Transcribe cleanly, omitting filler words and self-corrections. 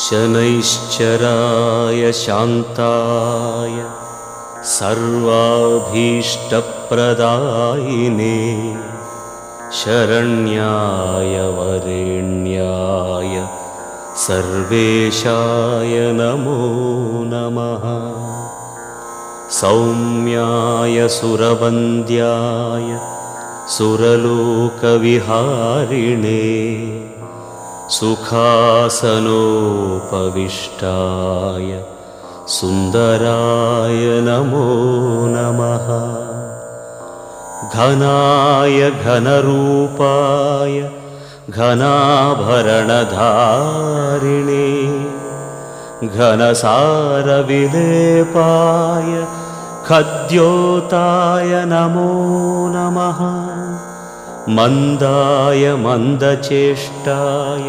शनैश्चराय शान्ताय सर्वाभीष्टप्रदायिने शरण्याय वरेण्याय सर्वेशाय नमो नमः। सौम्याय सुरवन्द्याय सुरलोकविहारिणे सुखासनोपविष्टाय सुन्दराय नमो नमः। घनाय घनरूपाय घनाभरणधारिणे घनसारविलेपाय खद्योताय नमो नमः। मन्दाय मन्दचेष्टाय